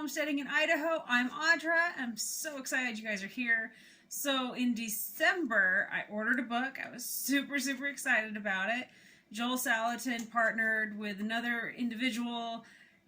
Homesteading in Idaho. I'm Audra. I'm so excited you guys are here. So in December, I ordered a book. I was super excited about it. Joel Salatin partnered with another individual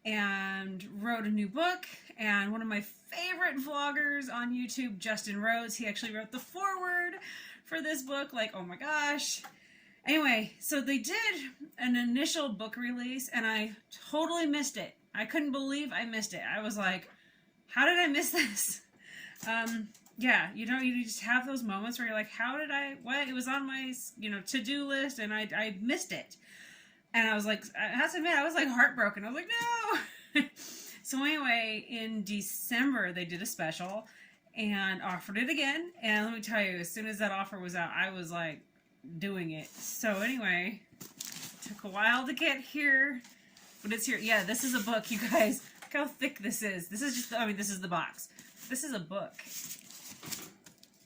and wrote a new book. And one of my favorite vloggers on YouTube, Justin Rhodes, he actually wrote the foreword for this book. Like, oh my gosh. Anyway, so they did an initial book release and I totally missed it. I couldn't believe I missed it. I was like, how did I miss this? Yeah, you know, you just have those moments where you're like, how did I, what? It was on my, to-do list and I missed it. And I was like, I have to admit, I was like heartbroken. I was like, no. So anyway, in December, they did a special and offered it again. And let me tell you, as soon as that offer was out, I was like doing it. So anyway, it took a while to get here. But it's here. Yeah, this is a book, you guys. Look how thick this is. This is just, I mean, this is the box. This is a book.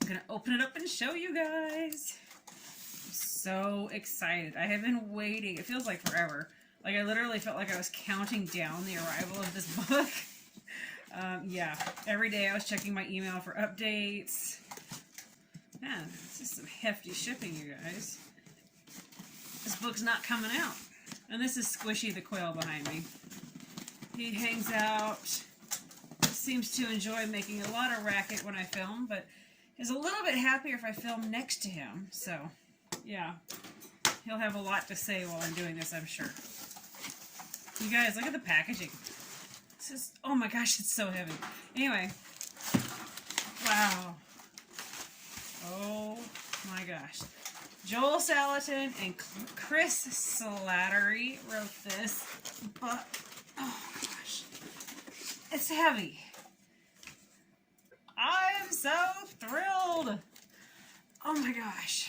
I'm going to open it up and show you guys. I'm so excited. I have been waiting. It feels like forever. Like, I literally felt like I was counting down the arrival of this book. Yeah, every day I was checking my email for updates. Man, this is some hefty shipping, you guys. This book's not coming out. And this is Squishy the quail behind me. He hangs out, seems to enjoy making a lot of racket when I film, but is a little bit happier if I film next to him. So, yeah, he'll have a lot to say while I'm doing this, I'm sure. You guys, look at the packaging. This is, oh my gosh, it's so heavy. Anyway, wow. Oh my gosh. Joel Salatin and Chris Slattery wrote this, but oh gosh, it's heavy. I'm so thrilled. Oh my gosh.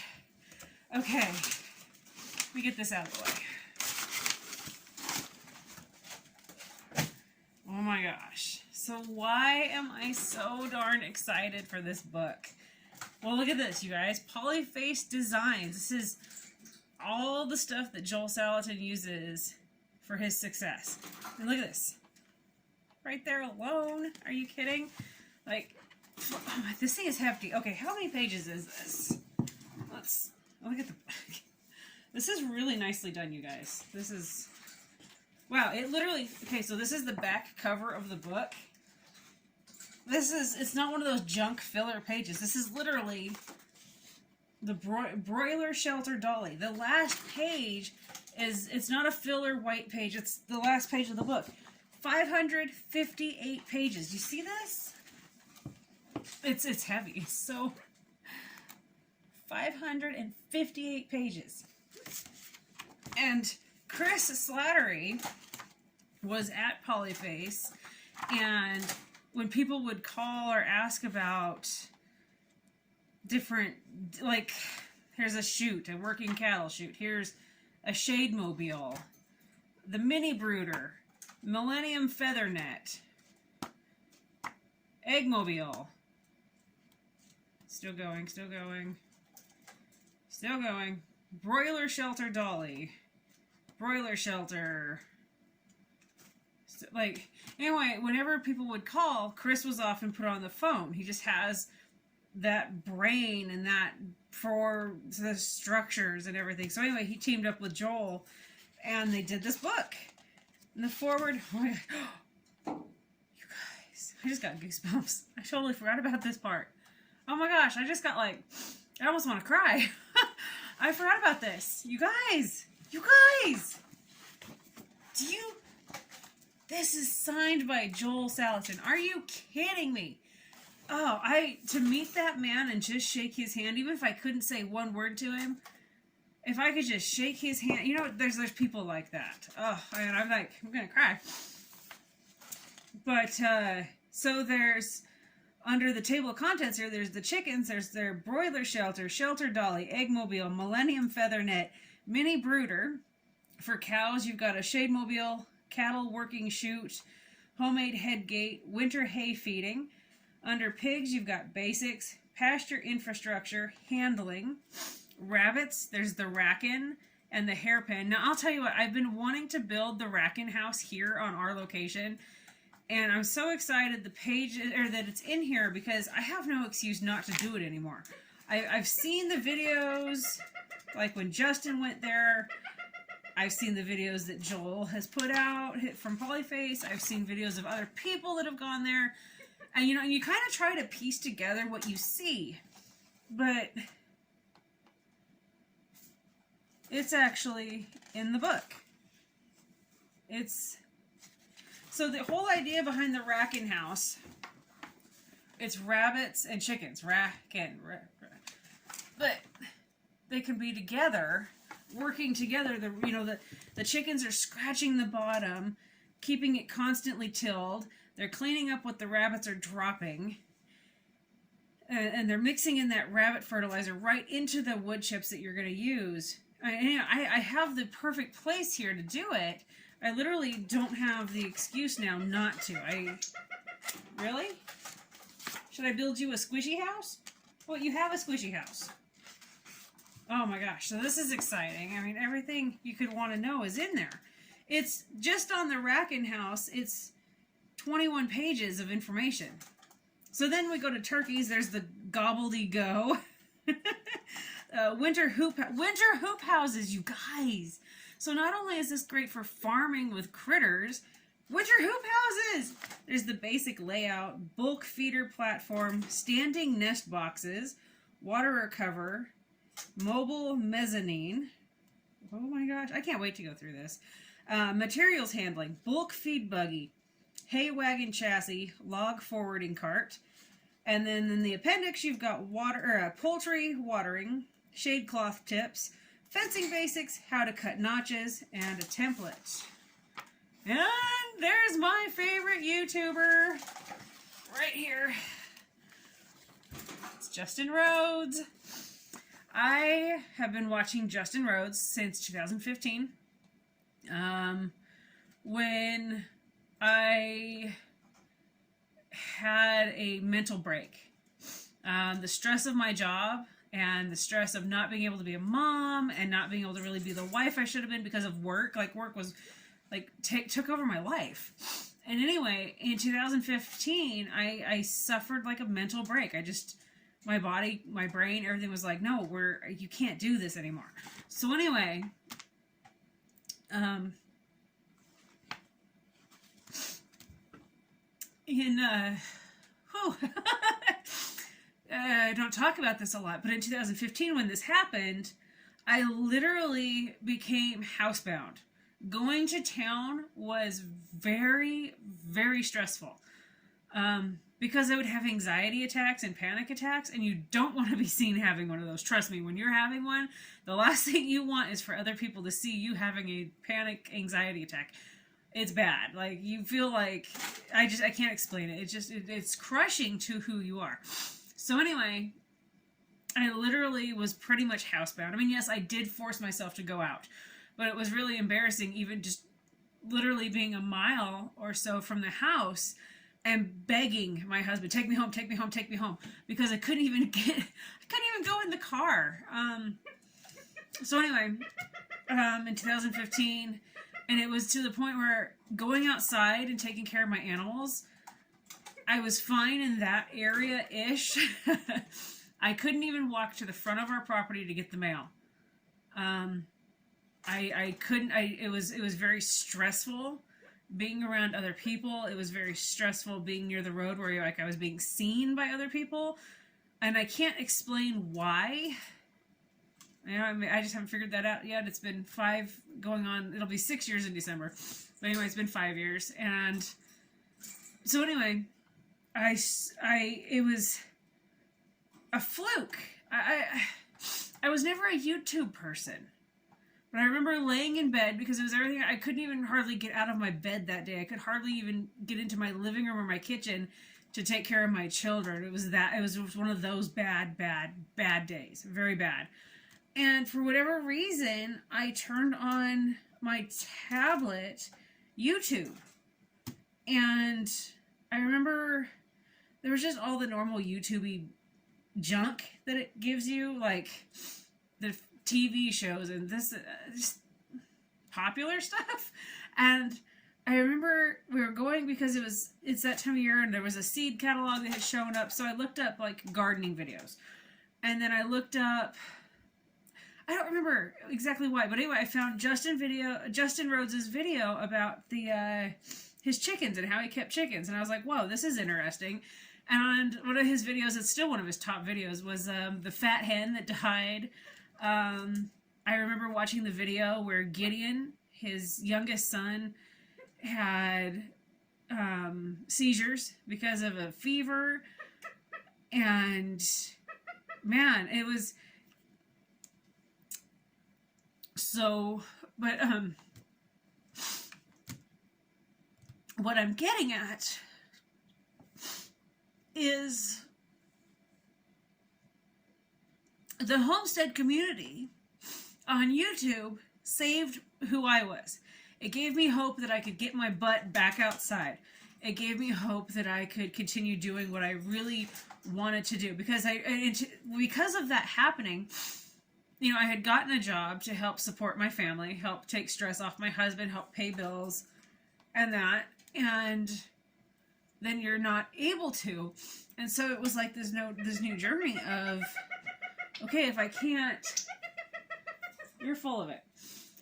Okay, let me get this out of the way. Oh my gosh. So why am I so darn excited for this book? Well, look at this, you guys. Polyface designs. This is all the stuff that Joel Salatin uses for his success. And look at this. Right there alone. Are you kidding? Like, oh, this thing is hefty. Okay, how many pages is this? Let's look at the back. This is really nicely done, you guys. This is, wow, it literally, okay, so this is the back cover of the book. This is, it's not one of those junk filler pages. This is literally the broiler shelter dolly. The last page is, it's not a filler white page. It's the last page of the book. 558 pages. You see this? It's heavy. So 558 pages. And Chris Slattery was at Polyface, and when people would call or ask about different, like, here's a chute, a working cattle chute, here's a shade mobile, the mini brooder, Millennium feather net, egg mobile, still going, broiler shelter dolly, broiler shelter. Like, anyway, whenever people would call, Chris was often put on the phone. He just has that brain and that for the structures and everything. So anyway, he teamed up with Joel and they did this book. And the forward, oh my God. You guys, I just got goosebumps. I totally forgot about this part. Oh my gosh, I just got like, I almost want to cry. I forgot about this. You guys, do you, this is signed by Joel Salatin. Are you kidding me? Oh, to meet that man and just shake his hand, even if I couldn't say one word to him, if I could just shake his hand, you know, there's people like that. Oh, and I'm like, I'm gonna cry. But, so there's, under the table of contents here, there's the chickens, there's their broiler shelter, shelter dolly, egg mobile, millennium feather net, mini brooder. For cows, you've got a shade mobile, cattle working chute, homemade head gate, winter hay feeding. Under pigs, you've got basics, pasture infrastructure, handling. Rabbits, there's the rackin and the hairpin. Now, I'll tell you what, I've been wanting to build the rackin house here on our location, And I'm so excited the page, or that it's in here, because I have no excuse not to do it anymore. I've seen the videos, like when Justin went there. I've seen the videos that Joel has put out from Polyface. I've seen videos of other people that have gone there. And you know, you kind of try to piece together what you see. But it's actually in the book. So the whole idea behind the racking house, it's rabbits and chickens. But they can be together, working together. The chickens are scratching the bottom, keeping it constantly tilled. They're cleaning up what the rabbits are dropping. And they're mixing in that rabbit fertilizer right into the wood chips that you're going to use. I have the perfect place here to do it. I literally don't have the excuse now not to. Really? Should I build you a squishy house? Well, you have a squishy house. Oh my gosh, so this is exciting. I mean, everything you could want to know is in there. It's just on the racking house, it's 21 pages of information. So then we go to turkeys. There's the gobbledygo. Winter hoop houses, you guys. So not only is this great for farming with critters, winter hoop houses. There's the basic layout, bulk feeder platform, standing nest boxes, waterer cover, mobile mezzanine. Oh my gosh, I can't wait to go through this. Materials handling, bulk feed buggy, hay wagon chassis, log forwarding cart. And then in the appendix, you've got poultry watering, shade cloth tips, fencing basics, how to cut notches, and a template. And there's my favorite YouTuber right here. It's Justin Rhodes. I have been watching Justin Rhodes since 2015. When I had a mental break. The stress of my job and the stress of not being able to be a mom and not being able to really be the wife I should have been because of work. Like, work was, like, took over my life. And anyway, in 2015, I suffered, like, a mental break. My body, my brain, everything was like, no, you can't do this anymore. So anyway, I don't talk about this a lot, but in 2015 when this happened, I literally became housebound. Going to town was very, very stressful. Because I would have anxiety attacks and panic attacks, and you don't want to be seen having one of those. Trust me, when you're having one, the last thing you want is for other people to see you having a panic anxiety attack. It's bad. Like, you feel like, I can't explain it. It's crushing to who you are. So anyway, I literally was pretty much housebound. I mean, yes, I did force myself to go out, but it was really embarrassing, even just literally being a mile or so from the house and begging my husband, take me home, take me home, take me home, because I couldn't even go in the car. So anyway, in 2015, and it was to the point where going outside and taking care of my animals, I was fine in that area-ish. I couldn't even walk to the front of our property to get the mail. It was very stressful being around other people. It was very stressful being near the road where I was being seen by other people. And I can't explain why. I just haven't figured that out yet. It's been it'll be 6 years in December. But anyway, it's been 5 years. And so anyway, it was a fluke. I was never a YouTube person. But I remember laying in bed because it was everything. I couldn't even hardly get out of my bed that day. I could hardly even get into my living room or my kitchen to take care of my children. It was one of those bad days. Very bad. And for whatever reason, I turned on my tablet YouTube. And I remember there was just all the normal YouTube-y junk that it gives you, like the TV shows and this just popular stuff. And I remember we were going because it's that time of year and there was a seed catalog that had shown up. So I looked up like gardening videos. And then I looked up, I don't remember exactly why, but anyway, I found Justin Rhodes's video about his chickens and how he kept chickens. And I was like, whoa, this is interesting. And one of his videos, it's still one of his top videos, was the fat hen that died. I remember watching the video where Gideon, his youngest son, had seizures because of a fever. And man, it was so, but what I'm getting at is the Homestead community on YouTube saved who I was. It gave me hope that I could get my butt back outside. It gave me hope that I could continue doing what I really wanted to do, because because of that happening, you know, I had gotten a job to help support my family, help take stress off my husband, help pay bills and that, and then you're not able to. And so it was like this new journey of, okay, if I can't, you're full of it.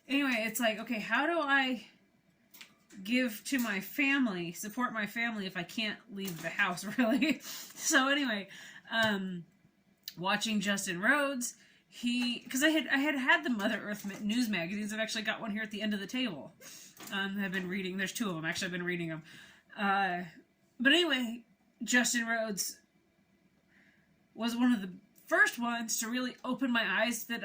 Anyway, it's like, okay, how do I give to my family, support my family if I can't leave the house, really? So anyway, watching Justin Rhodes, because I had the Mother Earth news magazines. I've actually got one here at the end of the table. I've been reading, there's two of them, actually I've been reading them. But anyway, Justin Rhodes was one of the first ones to really open my eyes that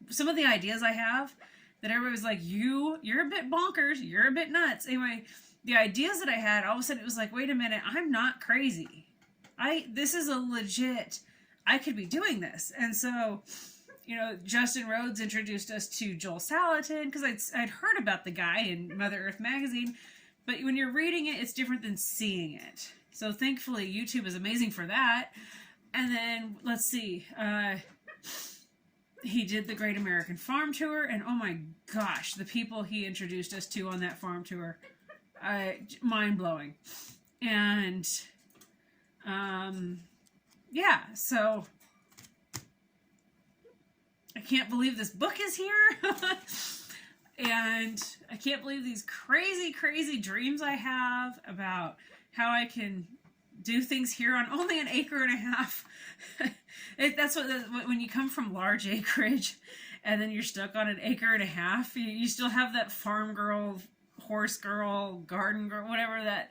some of the ideas I have, that everybody was like, you're a bit bonkers, you're a bit nuts. Anyway, the ideas that I had, all of a sudden it was like, wait a minute, I'm not crazy. This is a legit, I could be doing this. And so, you know, Justin Rhodes introduced us to Joel Salatin, because I'd heard about the guy in Mother Earth magazine, but when you're reading it, it's different than seeing it. So thankfully, YouTube is amazing for that. And then, let's see, he did the Great American Farm Tour, and oh my gosh, the people he introduced us to on that farm tour, mind-blowing. And, yeah, so I can't believe this book is here. And I can't believe these crazy, crazy dreams I have about how I can do things here on only an acre and a half. That's when you come from large acreage and then you're stuck on an acre and a half, you still have that farm girl, horse girl, garden girl, whatever, that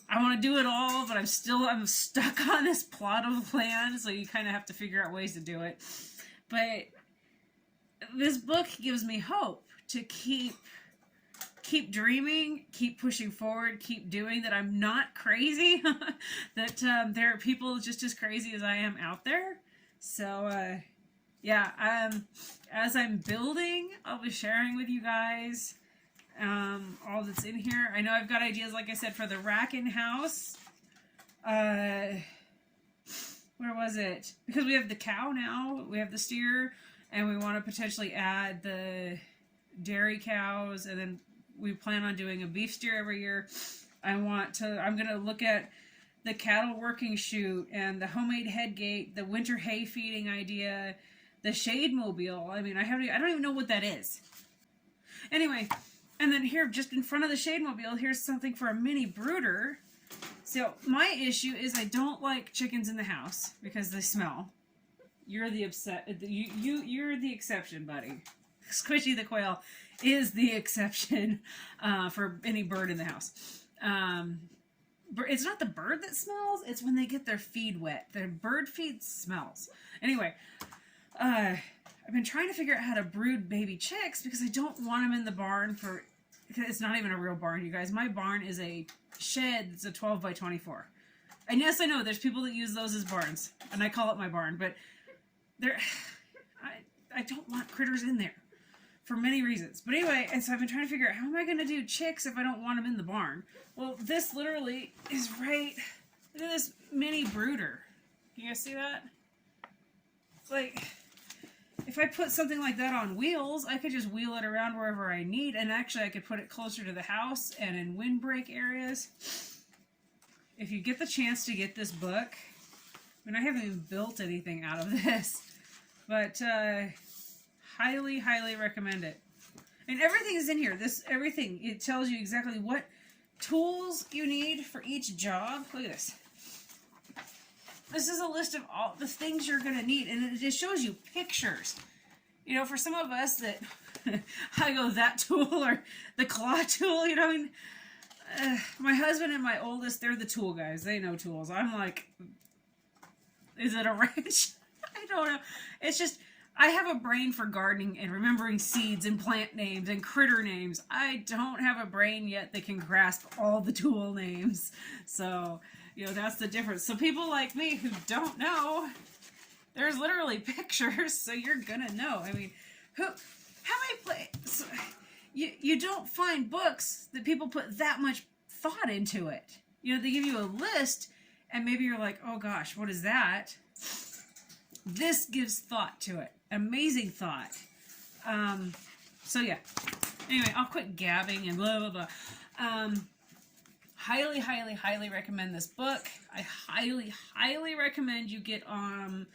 I want to do it all, but I'm stuck on this plot of land, so you kind of have to figure out ways to do it. But this book gives me hope to keep dreaming, keep pushing forward, keep doing, that I'm not crazy, that there are people just as crazy as I am out there. So, yeah, as I'm building, I'll be sharing with you guys all that's in here. I know I've got ideas, like I said, for the rack in house. Where was it? Because we have the cow now, we have the steer, and we want to potentially add the dairy cows, and then we plan on doing a beef steer every year. I'm going to look at the cattle working chute and the homemade head gate, the winter hay feeding idea, the shade mobile. I mean, I don't even know what that is. Anyway, and then here, just in front of the shade mobile, here's something for a mini brooder. So my issue is I don't like chickens in the house because they smell. You're the you're the exception, buddy. Squishy the quail is the exception for any bird in the house. It's not the bird that smells, it's when they get their feed wet. Their bird feed smells. Anyway, I've been trying to figure out how to brood baby chicks because I don't want them in the barn it's not even a real barn, you guys. My barn is a shed that's a 12 by 24. And yes, I know there's people that use those as barns, and I call it my barn, but I don't want critters in there for many reasons. But anyway, and so I've been trying to figure out, how am I going to do chicks if I don't want them in the barn? Well, this literally is right. Look at this mini brooder. You guys see that? It's like, if I put something like that on wheels, I could just wheel it around wherever I need, and actually I could put it closer to the house and in windbreak areas. If you get the chance to get this book, I mean, I haven't even built anything out of this, but highly, highly recommend it. And everything is in here. Everything. It tells you exactly what tools you need for each job. Look at this. This is a list of all the things you're going to need, and it just shows you pictures. You know, for some of us that, I go, that tool or the claw tool, you know, I mean, my husband and my oldest, they're the tool guys. They know tools. I'm like, is it a wrench? I don't know. It's just, I have a brain for gardening and remembering seeds and plant names and critter names. I don't have a brain yet that can grasp all the tool names. So, you know, that's the difference. So people like me who don't know, there's literally pictures, so you're gonna know. I mean, how many you don't find books that people put that much thought into it. You know, they give you a list, and maybe you're like, oh gosh, what is that? This gives thought to it. Amazing thought. So yeah. Anyway, I'll quit gabbing and blah, blah, blah. Highly, highly, highly recommend this book. I highly, highly recommend you get onto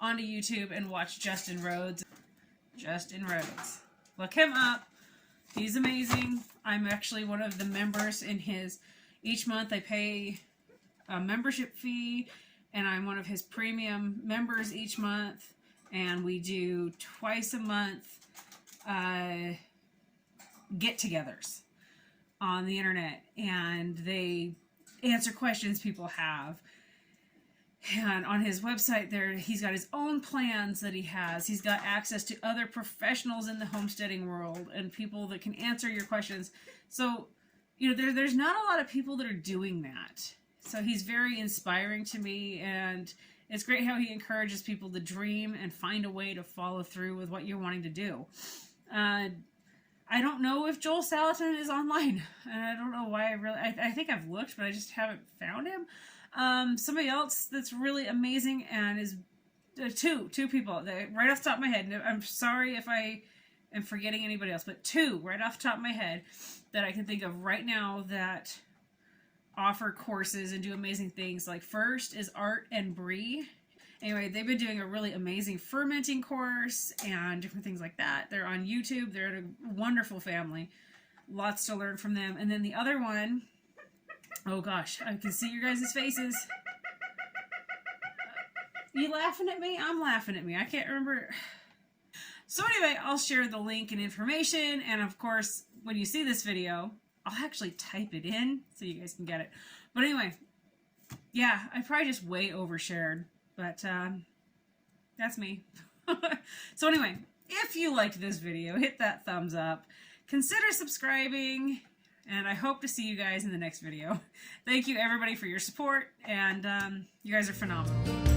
YouTube and watch Justin Rhodes. Justin Rhodes. Look him up. He's amazing. I'm actually one of the members in his. Each month I pay a membership fee, and I'm one of his premium members each month. And we do twice a month get-togethers on the internet, and they answer questions people have. And on his website there, he's got his own plans that he has. He's got access to other professionals in the homesteading world and people that can answer your questions. So, you know, there's not a lot of people that are doing that. So he's very inspiring to me, and it's great how he encourages people to dream and find a way to follow through with what you're wanting to do. I don't know if Joel Salatin is online, and I don't know why I think I've looked, but I just haven't found him. Somebody else that's really amazing and is two people that, right off the top of my head, and I'm sorry if I am forgetting anybody else, but two right off the top of my head that I can think of right now that offer courses and do amazing things. Like, first is Art and Bree. Anyway, they've been doing a really amazing fermenting course and different things like that. They're on YouTube. They're a wonderful family. Lots to learn from them. And then the other one, oh gosh, I can see your guys' faces. You laughing at me? I'm laughing at me. I can't remember. So anyway, I'll share the link and information. And of course, when you see this video, I'll actually type it in so you guys can get it. But anyway, yeah, I probably just way overshared. But that's me. So anyway, if you liked this video, hit that thumbs up. Consider subscribing. And I hope to see you guys in the next video. Thank you, everybody, for your support. And you guys are phenomenal.